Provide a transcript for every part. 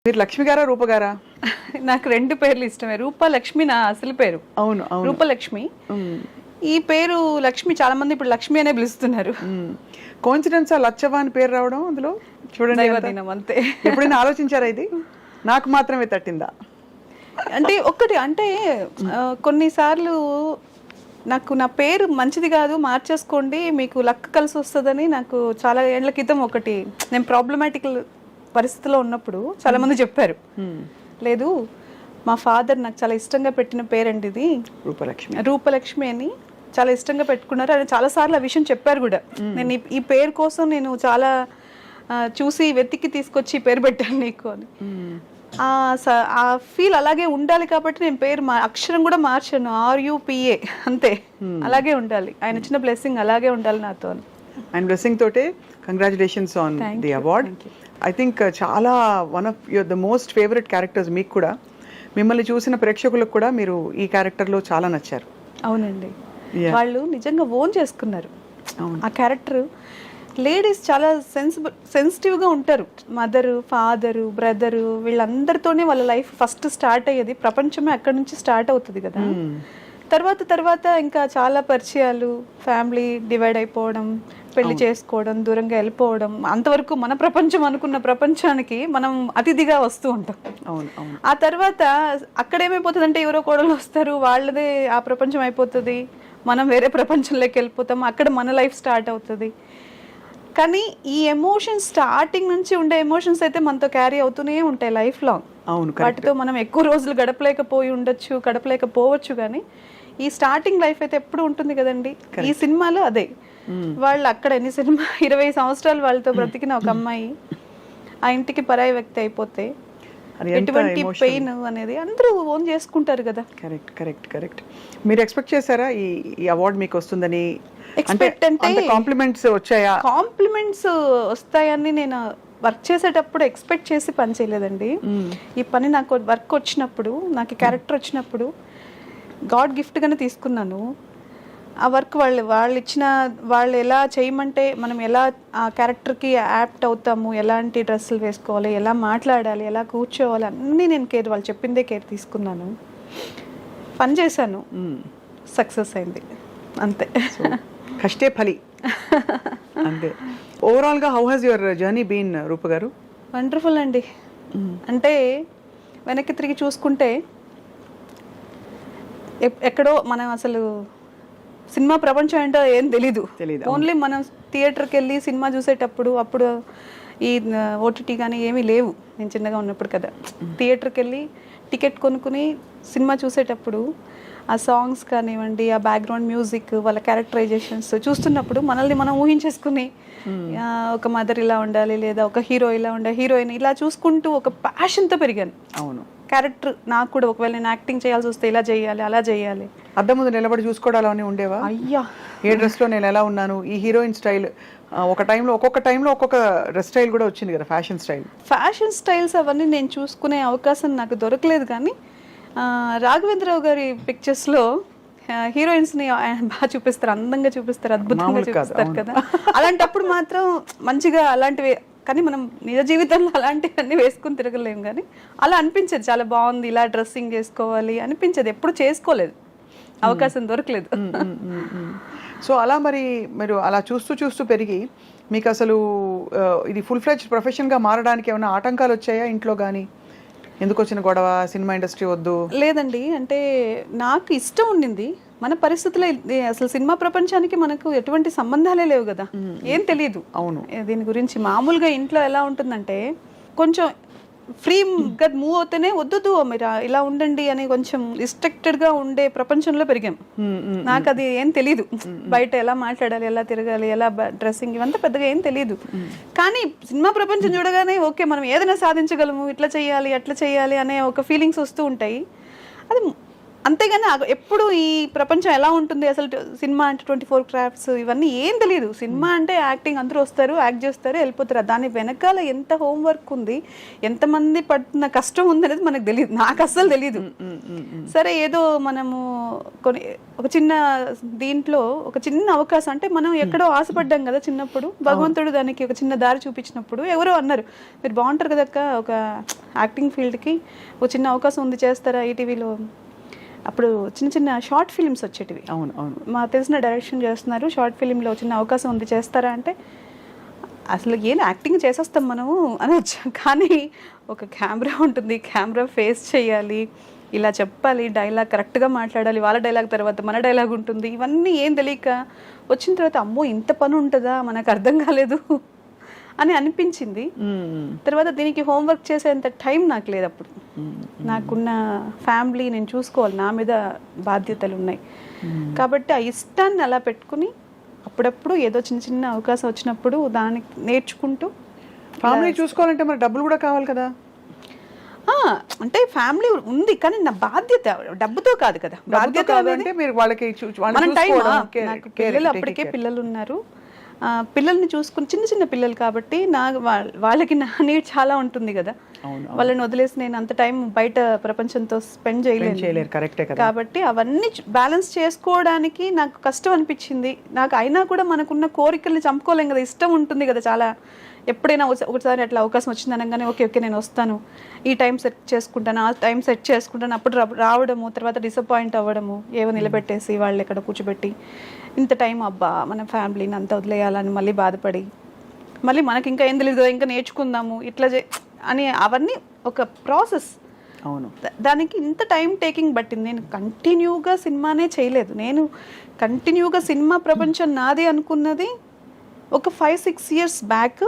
మీరు లక్ష్మి గారా రూప గారా? నాకు రెండు పేర్లు ఇష్టమే. రూప లక్ష్మి నా అసలు పేరు. అవును అవును. రూపలక్ష్మి. ఈ పేరు లక్ష్మి చాలా మంది ఇప్పుడు లక్ష్మి అనే పిలుస్తున్నారు. కోఇన్సిడెన్స్ లచ్చవ్వ అని పేరు రావడం అందులో చూడండి. దైవదినం అంతే. ఎప్పుడైనా ఆలోచించారా ఇది? నాకు మాత్రమే తట్టిందా అంటే ఒక్కటి అంటే కొన్నిసార్లు నాకు నా పేరు మంచిది కాదు, మార్చేసుకోండి మీకు లక్ కలిసి వస్తుందని నాకు చాలా ఏళ్ల క్రితం ఒకటి నేను ప్రాబ్లమాటిక్ పరిస్థితిలో ఉన్నప్పుడు చాలా మంది చెప్పారు. లేదు మా ఫాదర్ నాకు చాలా ఇష్టంగా పెట్టిన పేరండి ఇది రూపలక్ష్మి. రూపలక్ష్మి అని చాలా ఇష్టంగా పెట్టుకున్నారు. ఆయన చాలాసార్లు ఆ విషయం చెప్పారు కూడా. నేను ఈ పేరు కోసం నేను చాలా చూసి వెతికి తీసుకొచ్చి ఈ పేరు పెట్టాను నీకు అని. ఆ ఫీల్ అలాగే ఉండాలి కాబట్టి నేను పేరు అక్షరం కూడా మార్చాను, RUPA అంతే. అలాగే ఉండాలి, ఆయన ఇచ్చిన బ్లెస్సింగ్ అలాగే ఉండాలి నాతో అని. అండ్ బ్లెస్సింగ్ తోటే congratulations on the award. I think చాలా one of the most favourite characters మీకు కూడా. మిమ్మల్ని చూసిన ప్రేక్షకులకు కూడా మీరు ఈ క్యారెక్టర్లో చాలా నచ్చారు. అవునండి, వాళ్ళు నిజంగా ఓన్ చేసుకున్నారు ఆ క్యారెక్టర్. లేడీస్ చాలా సెన్సిటివ్గా ఉంటారు. మదరు, ఫాదరు, బ్రదరు వీళ్ళందరితోనే వాళ్ళ లైఫ్ ఫస్ట్ స్టార్ట్ అయ్యేది. ప్రపంచమే అక్కడి నుంచి స్టార్ట్ అవుతుంది కదా. తర్వాత ఇంకా చాలా పరిచయాలు, ఫ్యామిలీ డివైడ్ అయిపోవడం, పెళ్లి చేసుకోవడం, దూరంగా వెళ్ళిపోవడం, అంతవరకు మన ప్రపంచం అనుకున్న ప్రపంచానికి మనం అతిథిగా వస్తూ ఉంటాం. ఆ తర్వాత అక్కడేమైపోతుంది అంటే ఎవరో కోడలు వస్తారు, వాళ్ళదే ఆ ప్రపంచం అయిపోతుంది, మనం వేరే ప్రపంచంలోకి వెళ్ళిపోతాం, అక్కడ మన లైఫ్ స్టార్ట్ అవుతుంది. కానీ ఈ ఎమోషన్స్ స్టార్టింగ్ నుంచి ఉండే ఎమోషన్స్ అయితే మనతో క్యారీ అవుతూనే ఉంటాయి లైఫ్ లాంగ్. వాటితో మనం ఎక్కువ రోజులు గడపలేకపోవచ్చు కానీ ఈ స్టార్టింగ్ లైఫ్ అయితే ఎప్పుడు ఉంటుంది కదండి. ఈ సినిమాలో అదే. వాళ్ళు అక్కడ 20 సంవత్సరాలు వాళ్ళతో బ్రతికిన ఒక అమ్మాయి ఆ ఇంటికి పరాయి వ్యక్తి అయిపోతే ఎటువంటి పెయిన్ అనేది అందరూ ఓన్ చేసుకుంటారు కదా. కరెక్ట్. మీరు ఎక్స్పెక్ట్ చేశారా ఈ అవార్డ్ మీకు వస్తుందని? కాంప్లిమెంట్స్ వచ్చాయా? కాంప్లిమెంట్స్ వస్తాయని నేను వర్క్ చేసేటప్పుడు ఎక్స్పెక్ట్ చేసి పని చేయలేదండి. ఈ పని నాకు వర్క్ వచ్చినప్పుడు, నాకు క్యారెక్టర్ వచ్చినప్పుడు గాడ్ గిఫ్ట్గానే తీసుకున్నాను. ఆ వర్క్ వాళ్ళు ఎలా చేయమంటే మనం ఎలా ఆ క్యారెక్టర్కి యాప్ట్ అవుతాము, ఎలాంటి డ్రెస్సులు వేసుకోవాలి, ఎలా మాట్లాడాలి, ఎలా కూర్చోవాలి, అన్నీ నేను వాళ్ళు చెప్పిందే కేర్ తీసుకున్నాను. పని చేశాను, సక్సెస్ అయింది అంతే. కష్టే ఫలి అంతే. ఓవరాల్గా how has your journey been Rupa garu? Wonderful అండి. అంటే వెనక్కి తిరిగి చూసుకుంటే ఎక్కడో మనం అసలు సినిమా ప్రపంచం ఏంటో ఏం తెలీదు. ఓన్లీ మనం థియేటర్కి వెళ్ళి సినిమా చూసేటప్పుడు, అప్పుడు ఈ OTT కానీ ఏమీ లేవు. నేను చిన్నగా ఉన్నప్పుడు కదా, థియేటర్కి వెళ్ళి టికెట్ కొనుక్కుని సినిమా చూసేటప్పుడు ఆ సాంగ్స్ కానివ్వండి, ఆ బ్యాక్గ్రౌండ్ మ్యూజిక్, వాళ్ళ క్యారెక్టరైజేషన్స్ చూస్తున్నప్పుడు మనల్ని మనం ఊహించేసుకుని ఒక మదర్ ఇలా ఉండాలి, లేదా ఒక హీరో ఇలా ఉండాలి, హీరోయిన్ ఇలా చూసుకుంటూ ఒక ప్యాషన్తో పెరిగాను. అవును, క్యారెక్టర్ నాకు కూడా ఒకవేళ నేను యాక్టింగ్ చేయాల్సి వస్తే ఇలా చేయాలి, అలా చేయాలి. అద్దం ముందు నిలబడి చూసుకోవడాలని ఉండేవా? అయ్యా, ఏ డ్రెస్లో నేను ఎలా ఉన్నాను, ఈ హీరోయిన్ స్టైల్ ఒక్కొక్క టైంలో ఒక్కొక్క డ్రెస్ స్టైల్ కూడా వచ్చింది కదా, ఫ్యాషన్ స్టైల్స్ అవన్నీ నేను చూసుకునే అవకాశం నాకు దొరకలేదు. కానీ రాఘవేంద్రరావు గారి పిక్చర్స్లో హీరోయిన్స్ని బాగా చూపిస్తారు, అందంగా చూపిస్తారు, అద్భుతంగా చూపిస్తారు కదా. అలాంటప్పుడు మాత్రం మంచిగా అలాంటివి. కానీ మనం నిజ జీవితంలో అలాంటివన్నీ వేసుకుని తిరగలేము. కానీ అలా అనిపించేది, చాలా బాగుంది, ఇలా డ్రెస్సింగ్ చేసుకోవాలి అనిపించేది. ఎప్పుడు చేసుకోలేదు, అవకాశం దొరకలేదు. సో అలా మరి మీరు అలా చూస్తూ పెరిగి మీకు అసలు ఇది ఫుల్ ఫ్లెడ్జ్ ప్రొఫెషన్గా మారడానికి ఏమైనా ఆటంకాలు వచ్చాయా ఇంట్లో కానీ? ఎందుకు వచ్చిన గొడవ, సినిమా ఇండస్ట్రీ వద్దు? లేదండి, అంటే నాకు ఇష్టం ఉండింది. మన పరిస్థితుల్లో అసలు సినిమా ప్రపంచానికి మనకు ఎటువంటి సంబంధాలే లేవు కదా, ఏం తెలియదు. అవును, దీని గురించి మామూలుగా ఇంట్లో ఎలా ఉంటుందంటే కొంచెం ఫ్రీగా మూవ్ అవుతేనే వద్దు మీరు ఇలా ఉండండి అని కొంచెం రిస్ట్రిక్టెడ్గా ఉండే ప్రపంచంలో పెరిగాం. నాకు అది ఏం తెలీదు, బయట ఎలా మాట్లాడాలి, ఎలా తిరగాలి, ఎలా డ్రెస్సింగ్, ఇవంతా పెద్దగా ఏం తెలీదు. కానీ సినిమా ప్రపంచం చూడగానే ఓకే మనం ఏదైనా సాధించగలము, ఇట్లా చేయాలి అట్లా చేయాలి అనే ఒక ఫీలింగ్స్ వస్తూ ఉంటాయి. అది అంతేగాని ఎప్పుడు ఈ ప్రపంచం ఎలా ఉంటుంది అసలు సినిమా అంటే 24 క్రాఫ్ట్స్ ఇవన్నీ ఏం తెలియదు. సినిమా అంటే యాక్టింగ్, అందరూ వస్తారు, యాక్ట్ చేస్తారు, వెళ్ళిపోతారు. దాని వెనకాల ఎంత హోంవర్క్ ఉంది, ఎంతమంది పడుతున్న కష్టం ఉంది అనేది మనకు తెలియదు. నాకు అస్సలు తెలియదు. సరే ఏదో మనము ఒక చిన్న దీంట్లో ఒక చిన్న అవకాశం, అంటే మనం ఎక్కడో ఆశపడ్డాం కదా చిన్నప్పుడు, భగవంతుడు దానికి ఒక చిన్న దారి చూపించినప్పుడు ఎవరో అన్నారు, మీరు బాగుంటారు కదక్క, ఒక యాక్టింగ్ ఫీల్డ్కి ఒక చిన్న అవకాశం ఉంది, చేస్తారా ఈటీవీలో. అప్పుడు చిన్న చిన్న షార్ట్ ఫిల్మ్స్ వచ్చేటివి. అవును అవును. మా తెలిసిన డైరెక్షన్ చేస్తున్నారు, షార్ట్ ఫిలింలో చిన్న అవకాశం ఉంది, చేస్తారా అంటే అసలు ఏం యాక్టింగ్ చేసేస్తాం మనము అని వచ్చాం. కానీ ఒక కెమెరా ఉంటుంది, కెమెరా ఫేస్ చేయాలి, ఇలా చెప్పాలి, డైలాగ్ కరెక్ట్గా మాట్లాడాలి, వాళ్ళ డైలాగ్ తర్వాత మన డైలాగ్ ఉంటుంది, ఇవన్నీ ఏం తెలియక వచ్చిన తర్వాత అమ్మో ఇంత పని ఉంటుందా, మనకు అర్థం కాలేదు అని అనిపించింది. తర్వాత దీనికి హోంవర్క్ చేసేంత టైం నాకు లేదు అప్పుడు. నాకున్న ఫ్యామిలీ నేను చూసుకోవాలి, నా మీద బాధ్యతలు ఉన్నాయి. కాబట్టి ఆ ఇష్టాన్ని అలా పెట్టుకుని అప్పుడప్పుడు ఏదో చిన్న చిన్న అవకాశం వచ్చినప్పుడు దానికి నేర్చుకుంటూ. ఫ్యామిలీ చూసుకోవాలంటే మరి డబ్బులు కూడా కావాలి కదా. అంటే ఫ్యామిలీ ఉంది కానీ నా బాధ్యత డబ్బుతో కాదు కదా. బాధ్యత అంటే మీరు వాళ్ళకి పిల్లలు అప్పటికే పిల్లలు ఉన్నారు, పిల్లల్ని చూసుకుని చిన్న చిన్న పిల్లలు కాబట్టి వాళ్ళకి నా నీడ్ చాలా ఉంటుంది కదా. వాళ్ళని వదిలేసి నేను అంత టైం బయట ప్రపంచంతో స్పెండ్ చేయలేను. కాబట్టి అవన్నీ బ్యాలెన్స్ చేసుకోవడానికి నాకు కష్టం అనిపించింది. నాకు అయినా కూడా మనకున్న కోరికల్ని చంపుకోలేం కదా, ఇష్టం ఉంటుంది కదా చాలా. ఎప్పుడైనా ఒకసారి అట్లా అవకాశం వచ్చింది అనగానే ఓకే ఓకే నేను వస్తాను, ఈ టైం సెట్ చేసుకుంటాను, ఆ టైం సెట్ చేసుకుంటాను, అప్పుడు రావడము, తర్వాత డిసప్పాయింట్ అవ్వడము, ఏవో నిలబెట్టేసి వాళ్ళు ఎక్కడ కూర్చోబెట్టి ఇంత టైం అబ్బా మన ఫ్యామిలీని అంతా వదిలేయాలని మళ్ళీ బాధపడి, మళ్ళీ మనకి ఇంకా ఏం తెలియదు ఇంకా నేర్చుకుందాము ఇట్లా అని అవన్నీ ఒక ప్రాసెస్. అవును, దానికి ఇంత టైం టేకింగ్ పట్టింది. నేను కంటిన్యూగా సినిమానే చేయలేదు. నేను కంటిన్యూగా సినిమా ప్రపంచం నాది అనుకున్నది ఒక 5-6 years బ్యాక్.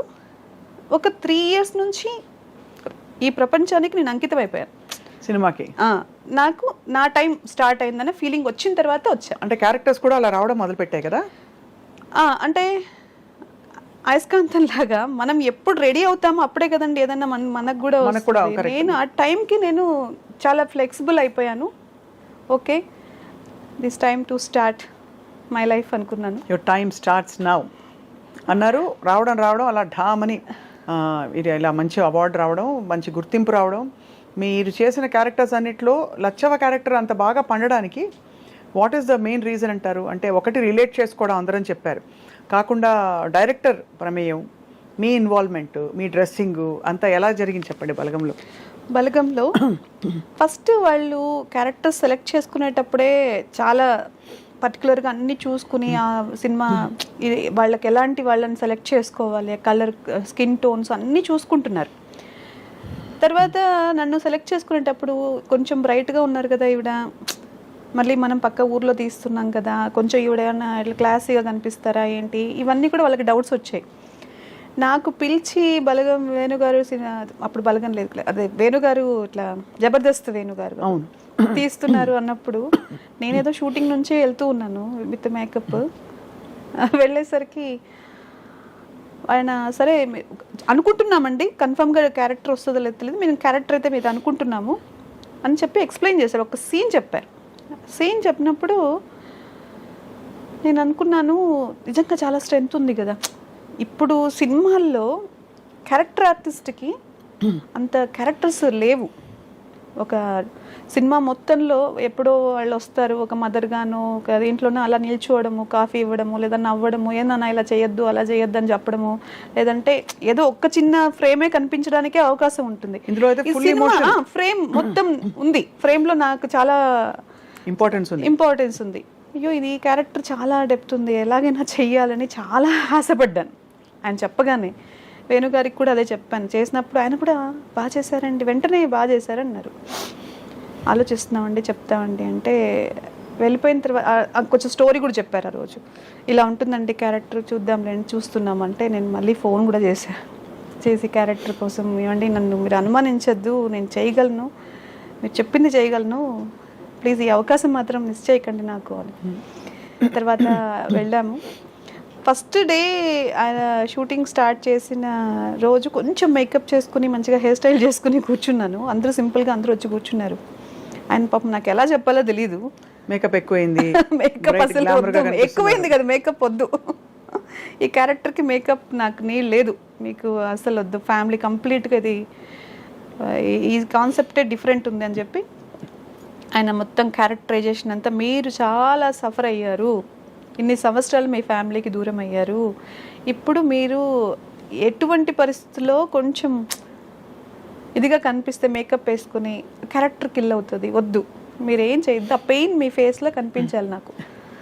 ఒక 3 years నుంచి ఈ ప్రపంచానికి నేను అంకితం అయిపోయాను సినిమాకి. నాకు నా టైం స్టార్ట్ అయిందనే ఫీలింగ్ వచ్చిన తర్వాత వచ్చా. అంటే క్యారెక్టర్స్ కూడా అలా రావడం మొదలు పెట్టాయి కదా. అంటే అయస్కాంతం లాగా మనం ఎప్పుడు రెడీ అవుతామో అప్పుడే కదండి ఏదన్నా మనకు కూడా. నేను ఆ టైంకి నేను చాలా ఫ్లెక్సిబుల్ అయిపోయాను. Okay this time to start my life అనుకున్నాను. యువర్ టైమ్ స్టార్ట్స్ నౌ అన్నారు. రావడం అలా ఢామని ఇది ఇలా మంచి అవార్డు రావడం, మంచి గుర్తింపు రావడం. మీరు చేసిన క్యారెక్టర్స్ అన్నిట్లో లచ్చవ క్యారెక్టర్ అంత బాగా పండడానికి what is the main reason అంటారు? అంటే ఒకటి రిలేట్ చేసుకోవడం అందరం చెప్పారు, కాకుండా డైరెక్టర్ ప్రమేయం, మీ ఇన్వాల్వ్మెంట్, మీ డ్రెస్సింగ్ అంతా ఎలా జరిగింది చెప్పండి. బలగంలో ఫస్ట్ వాళ్ళు క్యారెక్టర్ సెలెక్ట్ చేసుకునేటప్పుడే చాలా పర్టికులర్గా అన్నీ చూసుకుని ఆ సినిమా వాళ్ళకి ఎలాంటి వాళ్ళని సెలెక్ట్ చేసుకోవాలి, కలర్, స్కిన్ టోన్స్ అన్నీ చూసుకుంటున్నారు. తర్వాత నన్ను సెలెక్ట్ చేసుకునేటప్పుడు కొంచెం బ్రైట్గా ఉన్నారు కదా ఈవిడ, మళ్ళీ మనం పక్క ఊర్లో తీస్తున్నాం కదా, కొంచెం ఈవిడ ఏమన్నా ఇట్లా క్లాసీగా కనిపిస్తారా ఏంటి, ఇవన్నీ కూడా వాళ్ళకి డౌట్స్ వచ్చాయి. నాకు పిలిచి బలగం వేణుగారు, అప్పుడు బలగం లేదు, అదే వేణుగారు ఇట్లా జబర్దస్త్ వేణుగారు తీస్తున్నారు అన్నప్పుడు నేనేదో షూటింగ్ నుంచే వెళ్తూ ఉన్నాను విత్ మేకప్. వెళ్ళేసరికి ఆయన సరే అనుకుంటున్నామండి, కన్ఫర్మ్గా క్యారెక్టర్ వస్తుందో లేదు తెలియదు, మేము క్యారెక్టర్ అయితే మీద అనుకుంటున్నాము అని చెప్పి ఎక్స్ప్లెయిన్ చేశారు. ఒక సీన్ చెప్పారు. సీన్ చెప్పినప్పుడు నేను అనుకున్నాను నిజంగా చాలా స్ట్రెంగ్త్ ఉంది కదా. ఇప్పుడు సినిమాల్లో క్యారెక్టర్ ఆర్టిస్ట్కి అంత క్యారెక్టర్స్ లేవు. ఒక సినిమా మొత్తంలో ఎప్పుడో వాళ్ళు వస్తారు, ఒక మదర్ గాను ఒక దీంట్లోనే అలా నిల్చోవడము, కాఫీ ఇవ్వడము, లేదా నవ్వడము, ఏందన్నా ఇలా చేయొద్దు అలా చేయొద్దు అని చెప్పడము, లేదంటే ఏదో ఒక్క చిన్న ఫ్రేమే కనిపించడానికే అవకాశం ఉంటుంది. ఇందులో ఫ్రేమ్ మొత్తం ఉంది, ఫ్రేమ్లో నాకు చాలా ఇంపార్టెన్స్ ఉంది. అయ్యో ఇది క్యారెక్టర్ చాలా డెప్త్ ఉంది, ఎలాగైనా చెయ్యాలని చాలా ఆశపడ్డాను. ఆయన చెప్పగానే వేణుగారికి కూడా అదే చెప్పాను. చేసినప్పుడు ఆయన కూడా బాగా చేశారండి, వెంటనే బాగా చేశారన్నారు. ఆలోచిస్తున్నామండి చెప్తామండి అంటే వెళ్ళిపోయిన తర్వాత కొంచెం స్టోరీ కూడా చెప్పారు. ఆ రోజు ఇలా ఉంటుందండి క్యారెక్టర్, చూద్దాంలేండి చూస్తున్నామంటే నేను మళ్ళీ ఫోన్ కూడా చేసి క్యారెక్టర్ కోసం, ఏమండి నన్ను మీరు అనుమానించద్దు, నేను చేయగలను, మీరు చెప్పింది చేయగలను, ప్లీజ్ ఈ అవకాశం మాత్రం మిస్ చేయకండి నాకు అని. తర్వాత వెళ్ళాము. ఫస్ట్ డే ఆయన షూటింగ్ స్టార్ట్ చేసిన రోజు కొంచెం మేకప్ చేసుకుని మంచిగా హెయిర్ స్టైల్ చేసుకుని కూర్చున్నాను. అందరూ సింపుల్గా అందరూ వచ్చి కూర్చున్నారు. Hmm. పాపం నాకు ఎలా చెప్పాలో తెలీదు. మేకప్ ఎక్కువైంది, మేకప్ bright అసలు glamour గా వద్దు, కనిపిస్తున్నారు. ఎక్కువైంది కదా మేకప్ వద్దు. ఈ క్యారెక్టర్కి మేకప్ నాకు నీళ్ళు లేదు, మీకు అసలు వద్దు, ఫ్యామిలీ కంప్లీట్గా ఇది ఈ కాన్సెప్టే డిఫరెంట్ ఉంది అని చెప్పి ఆయన మొత్తం క్యారెక్టరైజేషన్ అంతా మీరు చాలా సఫర్ అయ్యారు, ఇన్ని సంవత్సరాలు మీ ఫ్యామిలీకి దూరం అయ్యారు, ఇప్పుడు మీరు ఎటువంటి పరిస్థితుల్లో కొంచెం ఇదిగా కనిపిస్తే మేకప్ వేసుకుని క్యారెక్టర్ కిల్ అవుతుంది, వద్దు, మీరు ఏం చేయొద్దు, ఆ పెయిన్ మీ ఫేస్లో కనిపించాలి నాకు